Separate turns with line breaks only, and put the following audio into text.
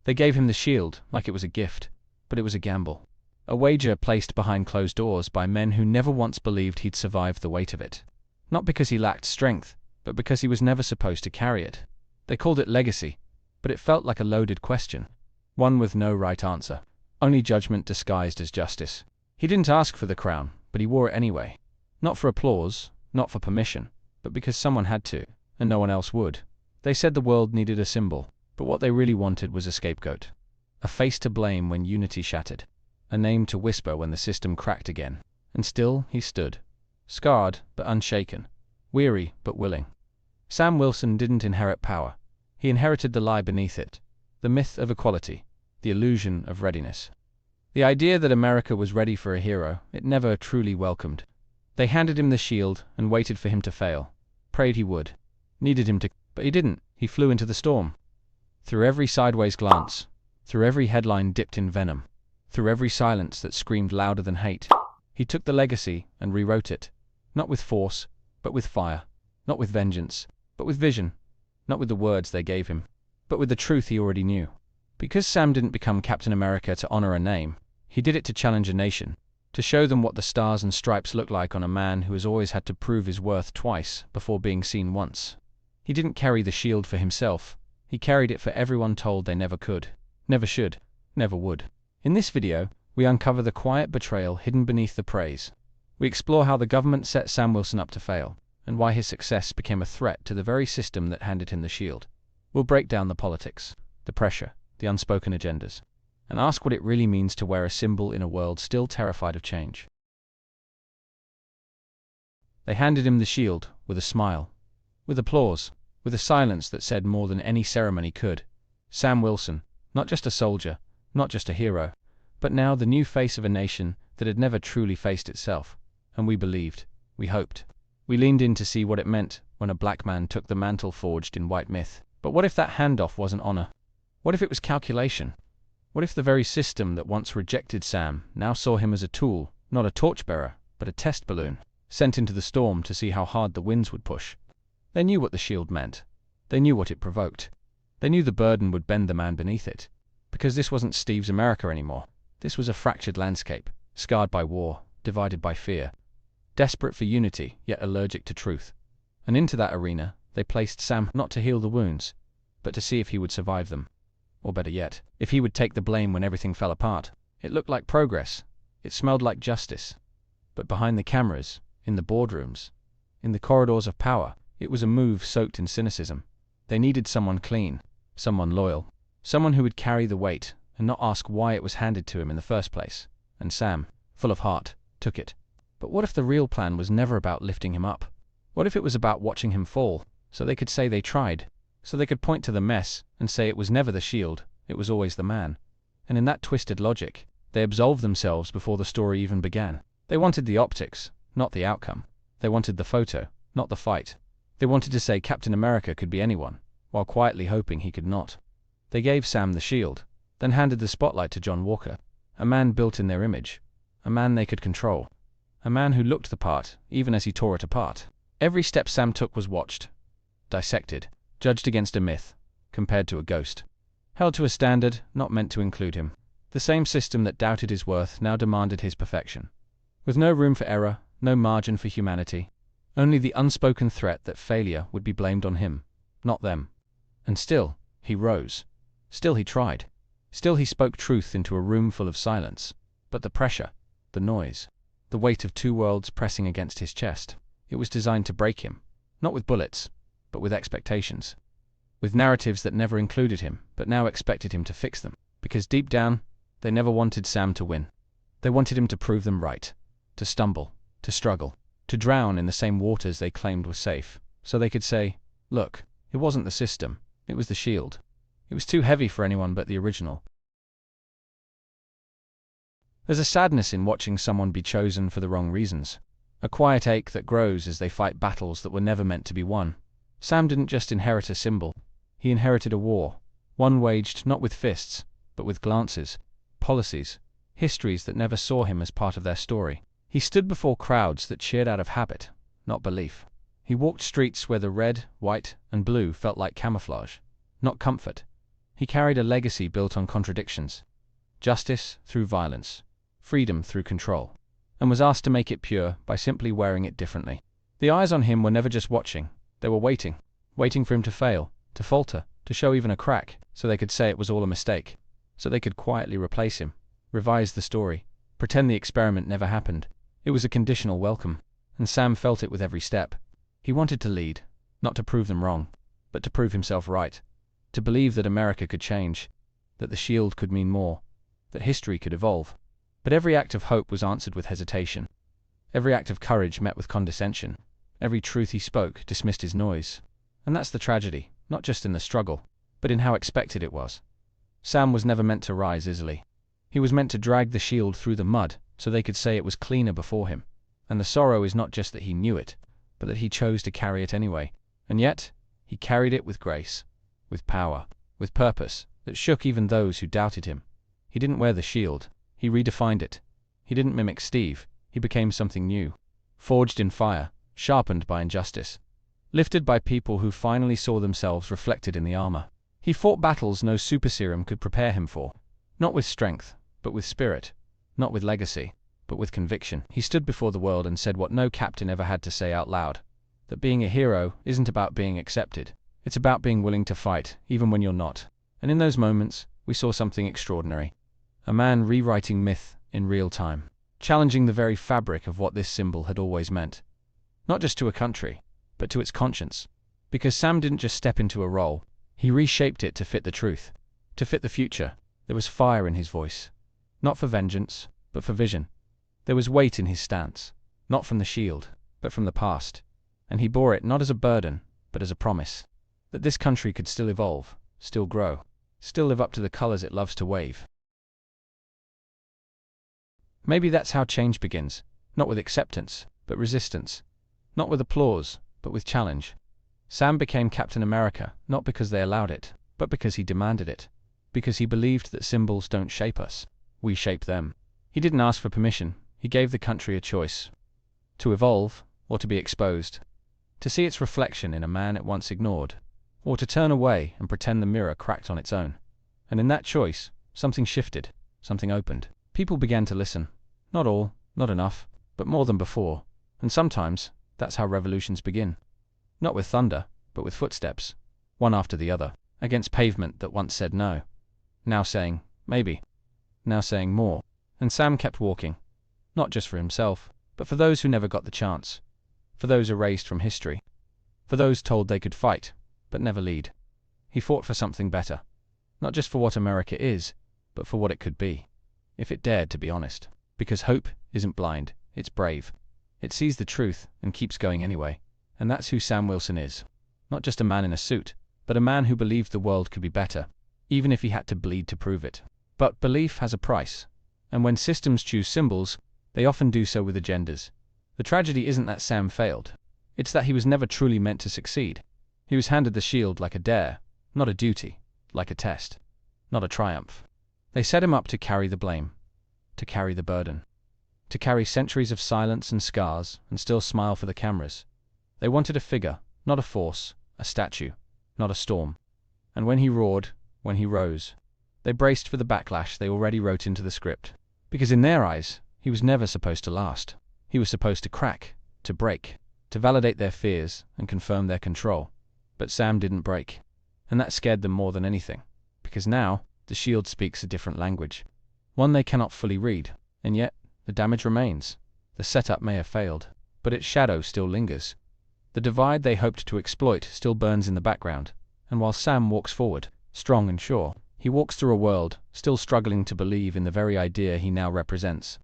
They gave him the shield like it was a gift, but it was a gamble. A wager placed behind closed doors by men who never once believed he'd survive the weight of it. Not because he lacked strength, but because he was never supposed to carry it. They called it legacy, but it felt like a loaded question. One with no right answer. Only judgment disguised as justice. He didn't ask for the crown, but he wore it anyway. Not for applause, not for permission, but because someone had to, and no one else would. They said the world needed a symbol, but what they really wanted was a scapegoat. A face to blame when unity shattered. A name to whisper when the system cracked again. And still he stood. Scarred, but unshaken. Weary, but willing. Sam Wilson didn't inherit power. He inherited the lie beneath it. The myth of equality. The illusion of readiness. The idea that America was ready for a hero it never truly welcomed. They handed him the shield and waited for him to fail. Prayed he would. Needed him to, but he didn't. He flew into the storm. Through every sideways glance. Through every headline dipped in venom. Through every silence that screamed louder than hate. He took the legacy and rewrote it. Not with force, but with fire. Not with vengeance, but with vision. Not with the words they gave him, but with the truth he already knew. Because Sam didn't become Captain America to honor a name, he did it to challenge a nation, to show them what the stars and stripes look like on a man who has always had to prove his worth twice before being seen once. He didn't carry the shield for himself, he carried it for everyone told they never could, never should, never would. In this video, we uncover the quiet betrayal hidden beneath the praise. We explore how the government set Sam Wilson up to fail, and why his success became a threat to the very system that handed him the shield. We'll break down the politics, the pressure, the unspoken agendas, and ask what it really means to wear a symbol in a world still terrified of change. They handed him the shield with a smile, with applause, with a silence that said more than any ceremony could. Sam Wilson, not just a soldier, not just a hero, but now the new face of a nation that had never truly faced itself. And we believed, we hoped. We leaned in to see what it meant when a black man took the mantle forged in white myth. But what if that handoff wasn't honor? What if it was calculation? What if the very system that once rejected Sam now saw him as a tool, not a torchbearer, but a test balloon, sent into the storm to see how hard the winds would push? They knew what the shield meant. They knew what it provoked. They knew the burden would bend the man beneath it. Because this wasn't Steve's America anymore. This was a fractured landscape, scarred by war, divided by fear, desperate for unity, yet allergic to truth. And into that arena, they placed Sam not to heal the wounds, but to see if he would survive them. Or better yet, if he would take the blame when everything fell apart. It looked like progress. It smelled like justice. But behind the cameras, in the boardrooms, in the corridors of power, it was a move soaked in cynicism. They needed someone clean, someone loyal, someone who would carry the weight and not ask why it was handed to him in the first place. And Sam, full of heart, took it. But what if the real plan was never about lifting him up? What if it was about watching him fall, so they could say they tried, so they could point to the mess and say it was never the shield, it was always the man? And in that twisted logic, they absolved themselves before the story even began. They wanted the optics, not the outcome. They wanted the photo, not the fight. They wanted to say Captain America could be anyone, while quietly hoping he could not. They gave Sam the shield, then handed the spotlight to John Walker, a man built in their image, a man they could control, a man who looked the part, even as he tore it apart. Every step Sam took was watched, dissected, judged against a myth, compared to a ghost, held to a standard not meant to include him. The same system that doubted his worth now demanded his perfection. With no room for error, no margin for humanity, only the unspoken threat that failure would be blamed on him, not them. And still, he rose. Still he tried. Still he spoke truth into a room full of silence. But the pressure, the noise, the weight of two worlds pressing against his chest, it was designed to break him, not with bullets, but with expectations. With narratives that never included him, but now expected him to fix them. Because deep down, they never wanted Sam to win. They wanted him to prove them right, to stumble, to struggle, to drown in the same waters they claimed were safe, so they could say, look, it wasn't the system, it was the shield. It was too heavy for anyone but the original. There's a sadness in watching someone be chosen for the wrong reasons, a quiet ache that grows as they fight battles that were never meant to be won. Sam didn't just inherit a symbol, he inherited a war, one waged not with fists, but with glances, policies, histories that never saw him as part of their story. He stood before crowds that cheered out of habit, not belief. He walked streets where the red, white, and blue felt like camouflage, not comfort. He carried a legacy built on contradictions. Justice through violence, freedom through control, and was asked to make it pure by simply wearing it differently. The eyes on him were never just watching, they were waiting for him to fail, to falter, to show even a crack, so they could say it was all a mistake, so they could quietly replace him, revise the story, pretend the experiment never happened. It was a conditional welcome, and Sam felt it with every step. He wanted to lead, not to prove them wrong, but to prove himself right, to believe that America could change, that the shield could mean more, that history could evolve. But every act of hope was answered with hesitation. Every act of courage met with condescension. Every truth he spoke dismissed his noise. And that's the tragedy, not just in the struggle, but in how expected it was. Sam was never meant to rise easily. He was meant to drag the shield through the mud so they could say it was cleaner before him. And the sorrow is not just that he knew it, but that he chose to carry it anyway. And yet, he carried it with grace, with power, with purpose that shook even those who doubted him. He didn't wear the shield, he redefined it. He didn't mimic Steve, he became something new, forged in fire, sharpened by injustice, lifted by people who finally saw themselves reflected in the armor. He fought battles no super serum could prepare him for, not with strength, but with spirit, not with legacy, but with conviction. He stood before the world and said what no captain ever had to say out loud, that being a hero isn't about being accepted, it's about being willing to fight, even when you're not. And in those moments, we saw something extraordinary. A man rewriting myth in real time, challenging the very fabric of what this symbol had always meant. Not just to a country, but to its conscience. Because Sam didn't just step into a role, he reshaped it to fit the truth, to fit the future. There was fire in his voice, not for vengeance, but for vision. There was weight in his stance, not from the shield, but from the past. And he bore it not as a burden, but as a promise, that this country could still evolve, still grow, still live up to the colors it loves to wave. Maybe that's how change begins, not with acceptance, but resistance. Not with applause, but with challenge. Sam became Captain America, not because they allowed it, but because he demanded it. Because he believed that symbols don't shape us, we shape them. He didn't ask for permission, he gave the country a choice. To evolve, or to be exposed. To see its reflection in a man it once ignored, or to turn away and pretend the mirror cracked on its own. And in that choice, something shifted, something opened. People began to listen. Not all, not enough, but more than before. And sometimes, that's how revolutions begin. Not with thunder, but with footsteps, one after the other, against pavement that once said no. Now saying, maybe. Now saying more. And Sam kept walking. Not just for himself, but for those who never got the chance. For those erased from history. For those told they could fight, but never lead. He fought for something better. Not just for what America is, but for what it could be. If it dared to be honest. Because hope isn't blind, it's brave. It sees the truth and keeps going anyway. And that's who Sam Wilson is. Not just a man in a suit, but a man who believed the world could be better, even if he had to bleed to prove it. But belief has a price. And when systems choose symbols, they often do so with agendas. The tragedy isn't that Sam failed. It's that he was never truly meant to succeed. He was handed the shield like a dare, not a duty, like a test, not a triumph. They set him up to carry the blame, to carry the burden, to carry centuries of silence and scars and still smile for the cameras. They wanted a figure, not a force, a statue, not a storm. And when he roared, when he rose, they braced for the backlash they already wrote into the script. Because in their eyes, he was never supposed to last. He was supposed to crack, to break, to validate their fears and confirm their control. But Sam didn't break. And that scared them more than anything. Because now, the shield speaks a different language. One they cannot fully read. And yet, the damage remains. The setup may have failed, but its shadow still lingers. The divide they hoped to exploit still burns in the background. And while Sam walks forward, strong and sure, he walks through a world still struggling to believe in the very idea he now represents.